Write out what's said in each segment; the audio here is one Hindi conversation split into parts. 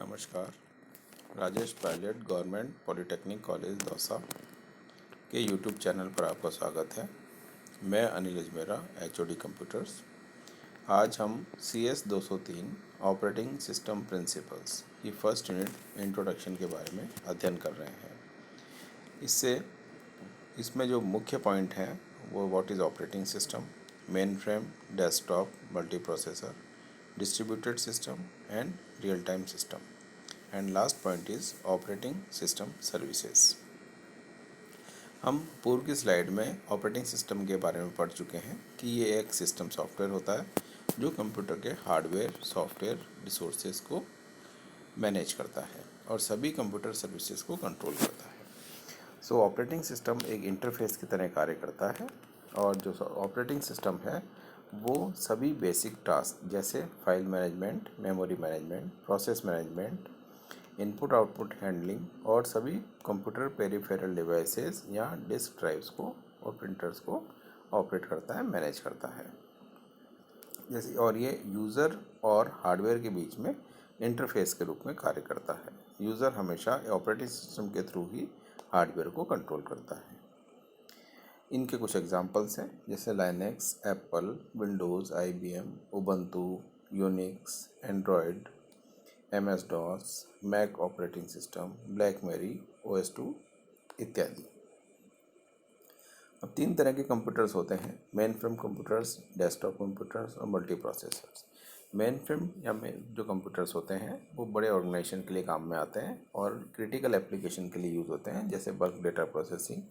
नमस्कार। Rajesh Pilot government polytechnic college Dausa के यूट्यूब चैनल पर आपका स्वागत है। मैं अनिल अजमेरा, एचओडी कंप्यूटर्स। आज हम CS 203 ऑपरेटिंग सिस्टम प्रिंसिपल्स की फर्स्ट यूनिट इंट्रोडक्शन के बारे में अध्ययन कर रहे हैं। इसमें जो मुख्य पॉइंट हैं वो what is operating system, main frame, desktop, multi processor, distributed system and real-time system, and last point is operating system services। हम पूर्व की स्लाइड में ऑपरेटिंग सिस्टम के बारे में पढ़ चुके हैं कि ये एक सिस्टम सॉफ्टवेयर होता है जो कंप्यूटर के हार्डवेयर सॉफ्टवेयर रिसोर्सेज को मैनेज करता है और सभी कंप्यूटर सर्विसेज को कंट्रोल करता है। सो ऑपरेटिंग सिस्टम एक इंटरफेस की तरह कार्य करता है और जो ऑपरेटिंग सिस्टम है वो सभी बेसिक टास्क जैसे file management, memory management, process management, input output handling और सभी कंप्यूटर पेरिफेरल डिवाइसेस या डिस्क ड्राइव्स को और प्रिंटर्स को ऑपरेट करता है, मैनेज करता है जैसे। और ये यूज़र और हार्डवेयर के बीच में इंटरफेस के रूप में कार्य करता है। यूज़र हमेशा ऑपरेटिंग सिस्टम के थ्रू ही हार्डवेयर को कंट्रोल करता है। इनके कुछ एग्जांपल्स हैं जैसे Linux, Apple, Windows, IBM, Ubuntu, Unix, Android, MS-DOS, Mac operating system, BlackBerry, OS/2 इत्यादि। अब 3 तरह के कंप्यूटर्स होते हैं: mainframe computers, desktop computers और मल्टी प्रोसेसर्स। मेन फ्रेम या जो कंप्यूटर्स होते हैं वो बड़े ऑर्गेनाइजेशन के लिए काम में आते हैं और क्रिटिकल एप्लीकेशन के लिए यूज़ होते हैं जैसे बल्क डेटा प्रोसेसिंग,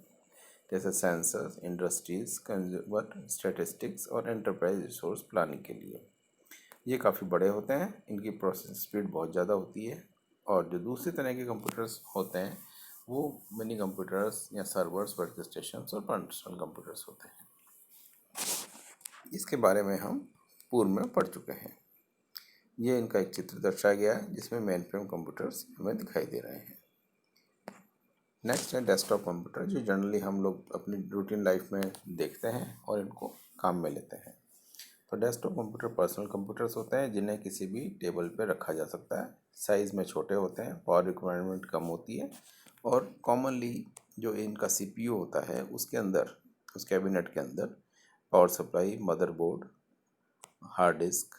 जैसे सेंसर्स, इंडस्ट्रीज, कंज्यूमर स्टैटिस्टिक्स और एंटरप्राइज रिसोर्स प्लानिंग के लिए। ये काफ़ी बड़े होते हैं, इनकी प्रोसेस स्पीड बहुत ज़्यादा होती है। और जो दूसरी तरह के कंप्यूटर्स होते हैं वो मिनी कंप्यूटर्स या सर्वर्स, वर्क स्टेशंस और पर्सनल कंप्यूटर्स होते हैं। इसके बारे में हम पूर्व में पढ़ चुके हैं। ये इनका एक चित्र दर्शाया गया है जिसमें मेन फ्रेम कंप्यूटर्स हमें दिखाई दे रहे हैं। नेक्स्ट है डेस्कटॉप कंप्यूटर, जो जनरली हम लोग अपनी रूटीन लाइफ में देखते हैं और इनको काम में लेते हैं। तो डेस्कटॉप कंप्यूटर पर्सनल कंप्यूटर्स होते हैं जिन्हें किसी भी टेबल पे रखा जा सकता है। साइज़ में छोटे होते हैं, पावर रिक्वायरमेंट कम होती है और कॉमनली जो इनका CPU होता है उसके अंदर, उस कैबिनेट के अंदर power supply, motherboard, hard disk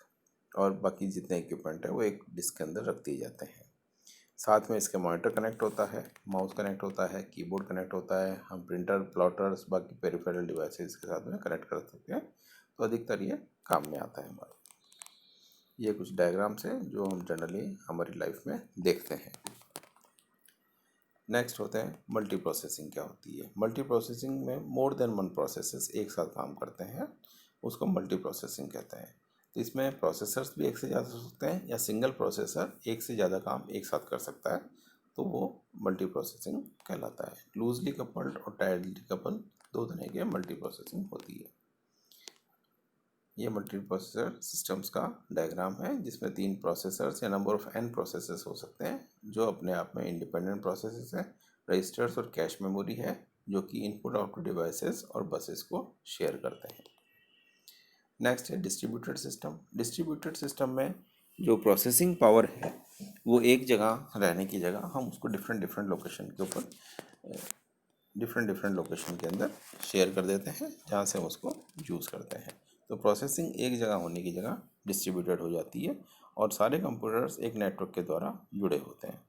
और बाकी जितने इक्विपमेंट हैं वो एक डिस्क के अंदर रख दिए जाते हैं। साथ में इसके मॉनिटर कनेक्ट होता है, माउस कनेक्ट होता है, कीबोर्ड कनेक्ट होता है। हम प्रिंटर, प्लॉटर्स, बाकी पेरिफेरल डिवाइसेस के साथ में कनेक्ट कर सकते हैं। तो अधिकतर ये काम में आता है हमारा। ये कुछ डायग्राम्स हैं जो हम जनरली हमारी लाइफ में देखते हैं। नेक्स्ट होते हैं मल्टी प्रोसेसिंग। क्या होती है मल्टी प्रोसेसिंग? में मोर देन वन प्रोसेसेस एक साथ काम करते हैं, उसको मल्टी प्रोसेसिंग कहते हैं। तो इसमें प्रोसेसर्स भी एक से ज़्यादा हो सकते हैं या सिंगल प्रोसेसर एक से ज़्यादा काम एक साथ कर सकता है, तो वो मल्टी प्रोसेसिंग कहलाता है। लूजली कपल्ड और टाइटली कपल्ड दो तरह के मल्टी प्रोसेसिंग होती है। ये मल्टी प्रोसेसर सिस्टम्स का डायग्राम है जिसमें 3 प्रोसेसर्स या नंबर ऑफ n प्रोसेसर्स हो सकते हैं जो अपने आप में इंडिपेंडेंट प्रोसेसर्स हैं। रजिस्टर्स और कैश मेमोरी है जो कि इनपुट आउटपुट डिवाइसेस और बसेस को शेयर करते हैं। नेक्स्ट है डिस्ट्रीब्यूटेड सिस्टम। डिस्ट्रीब्यूटेड सिस्टम में जो प्रोसेसिंग पावर है वो एक जगह रहने की जगह हम उसको डिफरेंट लोकेशन के ऊपर डिफरेंट लोकेशन के अंदर शेयर कर देते हैं जहाँ से हम उसको यूज़ करते हैं। तो प्रोसेसिंग एक जगह होने की जगह डिस्ट्रीब्यूटेड हो जाती है और सारे कंप्यूटर्स एक नेटवर्क के द्वारा जुड़े होते हैं।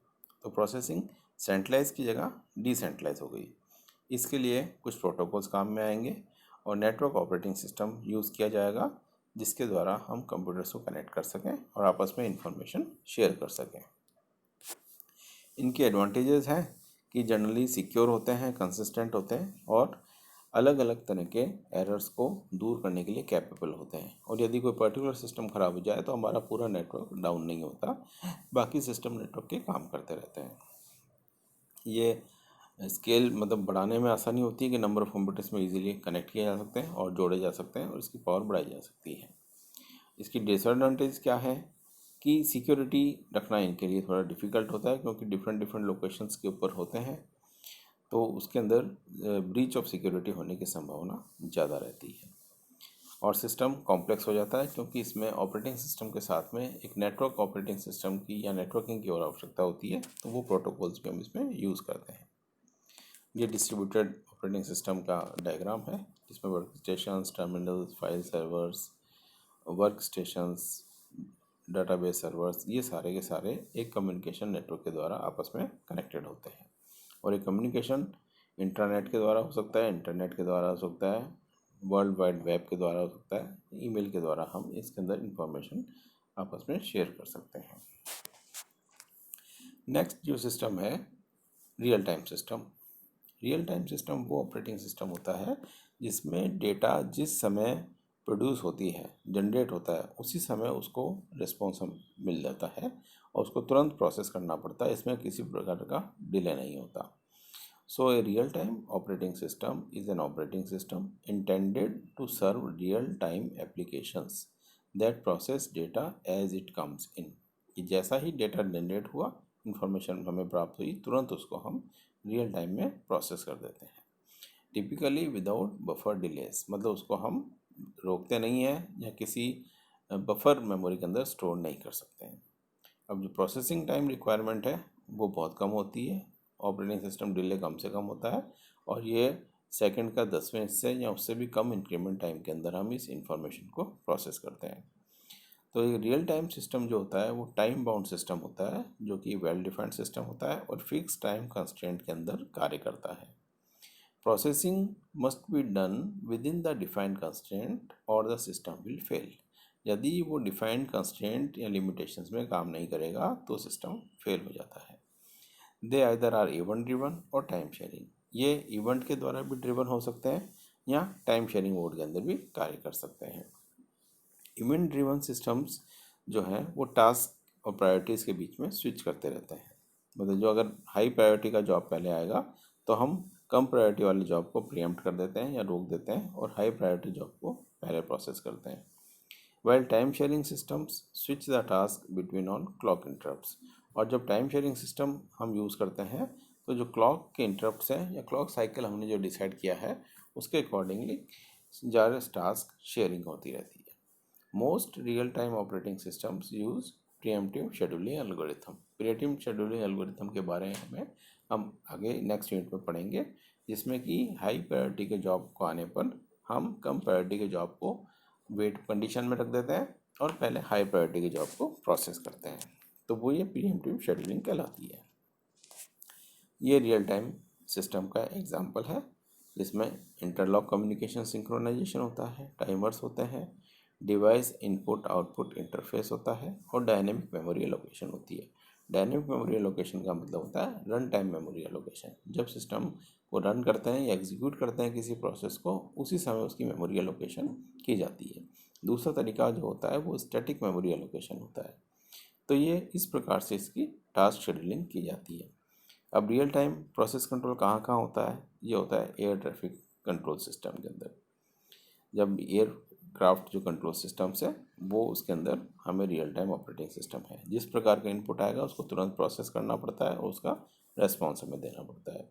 तो प्रोसेसिंग सेंट्रलाइज की जगह डिसेंट्रलाइज हो गई। इसके लिए कुछ प्रोटोकॉल्स काम में आएंगे और नेटवर्क ऑपरेटिंग सिस्टम यूज़ किया जाएगा जिसके द्वारा हम कंप्यूटर्स को कनेक्ट कर सकें और आपस में इंफॉर्मेशन शेयर कर सकें। इनके एडवांटेजेस हैं कि जनरली सिक्योर होते हैं, कंसिस्टेंट होते हैं और अलग अलग तरह के एरर्स को दूर करने के लिए कैपेबल होते हैं। और यदि कोई पर्टिकुलर सिस्टम ख़राब हो जाए तो हमारा पूरा नेटवर्क डाउन नहीं होता, बाकी सिस्टम नेटवर्क के काम करते रहते हैं। ये स्केल मतलब बढ़ाने में आसानी होती है कि नंबर ऑफ़ कंप्यूटर्स में इजीली कनेक्ट किए जा सकते हैं और जोड़े जा सकते हैं और इसकी पावर बढ़ाई जा सकती है। इसकी डिसएडवांटेज क्या है कि सिक्योरिटी रखना इनके लिए थोड़ा डिफ़िकल्ट होता है क्योंकि डिफरेंट लोकेशंस के ऊपर होते हैं, तो उसके अंदर ब्रीच ऑफ सिक्योरिटी होने की संभावना ज़्यादा रहती है। और सिस्टम कॉम्प्लेक्स हो जाता है क्योंकि इसमें ऑपरेटिंग सिस्टम के साथ में एक नेटवर्क ऑपरेटिंग सिस्टम की या नेटवर्किंग की और आवश्यकता होती है, तो वो प्रोटोकॉल्स भी हम इसमें यूज़ करते हैं। ये डिस्ट्रीब्यूटेड ऑपरेटिंग सिस्टम का डायग्राम है जिसमें work stations, terminals, file servers, work stations, database servers, ये सारे के सारे एक कम्युनिकेशन नेटवर्क के द्वारा आपस में कनेक्टेड होते हैं। और ये कम्युनिकेशन इंटरनेट के द्वारा हो सकता है, इंटरनेट के द्वारा हो सकता है, वर्ल्ड वाइड वेब के द्वारा हो सकता है, ईमेल के द्वारा हम इसके अंदर इंफॉर्मेशन आपस में शेयर कर सकते हैं। नेक्स्ट जो सिस्टम है real time system. Real time system वो ऑपरेटिंग सिस्टम होता है जिसमें डेटा जिस समय प्रोड्यूस होती है, जनरेट होता है, उसी समय उसको रिस्पॉन्स मिल जाता है और उसको तुरंत प्रोसेस करना पड़ता है। इसमें किसी प्रकार का डिले नहीं होता। So a real time operating system is an operating system intended to serve real time applications that process data as it comes in. कि जैसा ही डेटा जनरेट हुआ, इंफॉर्मेशन हमें प्राप्त हुई, तुरंत उसको हम रियल टाइम में प्रोसेस कर देते हैं। टिपिकली विदाउट बफर डिलेस, मतलब उसको हम रोकते नहीं हैं या किसी बफर मेमोरी के अंदर स्टोर नहीं कर सकते हैं। अब जो प्रोसेसिंग टाइम रिक्वायरमेंट है वो बहुत कम होती है, ऑपरेटिंग सिस्टम डिले कम से कम होता है और ये सेकंड का 10वें हिस्से या उससे भी कम इंक्रीमेंट टाइम के अंदर हम इस इंफॉर्मेशन को प्रोसेस करते हैं। तो ये रियल टाइम सिस्टम जो होता है वो टाइम बाउंड सिस्टम होता है जो कि वेल डिफाइंड सिस्टम होता है और फिक्स टाइम कंस्ट्रेंट के अंदर कार्य करता है। Processing must be done with in the defined constraint और द सिस्टम विल फेल। यदि वो डिफाइंड कंस्ट्रेंट या लिमिटेशंस में काम नहीं करेगा तो सिस्टम फेल हो जाता है। दे आइदर आर इवेंट ड्रिवन और टाइम शेयरिंग। ये इवेंट के द्वारा भी ड्रिवन हो सकते हैं या टाइम शेयरिंग मोड के अंदर भी कार्य कर सकते हैं। इवेंट ड्रिवन सिस्टम्स जो हैं वो टास्क और प्रायोरिटीज़ के बीच में स्विच करते रहते हैं। मतलब जो अगर हाई प्रायोरिटी का जॉब पहले आएगा तो हम कम प्रायोरिटी वाले जॉब को प्रीएम्प्ट कर देते हैं या रोक देते हैं और हाई प्रायोरिटी जॉब को पहले प्रोसेस करते हैं। While time sharing systems switch the task between on clock interrupts. और जब टाइम शेयरिंग सिस्टम हम यूज़ करते हैं तो जो क्लॉक के इंटरप्ट्स हैं या क्लॉक साइकिल हमने जो डिसाइड किया है उसके अकॉर्डिंगली ज़्यादा टास्क शेयरिंग होती रहती है। Most real-time operating systems use preemptive scheduling algorithm। preemptive scheduling algorithm के बारे में हम आगे नेक्स्ट यूनिट में पढ़ेंगे, जिसमें कि हाई प्रायोरिटी के जॉब को आने पर हम कम प्रायोरिटी के जॉब को वेट कंडीशन में रख देते हैं और पहले हाई प्रायोरिटी के जॉब को प्रोसेस करते हैं। तो वो ये प्रीएम्प्टिव शेड्यूलिंग कहलाती है। ये रियल टाइम सिस्टम का एग्जाम्पल है जिसमें इंटरलॉक कम्युनिकेशन सिंक्रोनाइजेशन होता है, टाइमर्स होते हैं, डिवाइस इनपुट आउटपुट इंटरफेस होता है और डायनेमिक मेमोरी एलोकेशन होती है। डायनेमिक मेमोरी एलोकेशन का मतलब होता है रन टाइम मेमोरी एलोकेशन। जब सिस्टम को रन करते हैं या एग्जीक्यूट करते हैं किसी प्रोसेस को, उसी समय उसकी मेमोरी एलोकेशन की जाती है। दूसरा तरीका जो होता है वो स्टैटिक मेमोरी एलोकेशन होता है। तो ये इस प्रकार से इसकी टास्क शेड्यूलिंग की जाती है। अब रियल टाइम प्रोसेस कंट्रोल कहाँ कहाँ होता है? ये होता है एयर ट्रैफिक कंट्रोल सिस्टम के अंदर। जब एयरक्राफ्ट जो कंट्रोल सिस्टम्स है वो उसके अंदर हमें रियल टाइम ऑपरेटिंग सिस्टम है। जिस प्रकार का इनपुट आएगा उसको तुरंत प्रोसेस करना पड़ता है और उसका रेस्पॉन्स हमें देना पड़ता है।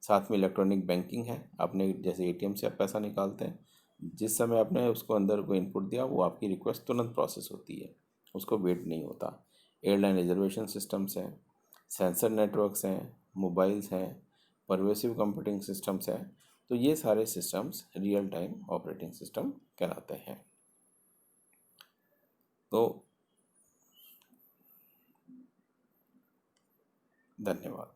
साथ में इलेक्ट्रॉनिक बैंकिंग है। आपने जैसे एटीएम से आप पैसा निकालते हैं, जिस समय आपने उसको अंदर कोई इनपुट दिया वो आपकी रिक्वेस्ट तुरंत प्रोसेस होती है, उसको वेट नहीं होता। एयरलाइन रिजर्वेशन सिस्टम्स हैं, सेंसर नेटवर्क्स हैं, मोबाइल्स हैं, परवेसिव कंप्यूटिंग सिस्टम्स हैं। तो ये सारे systems real time operating system कहलाते हैं। तो धन्यवाद।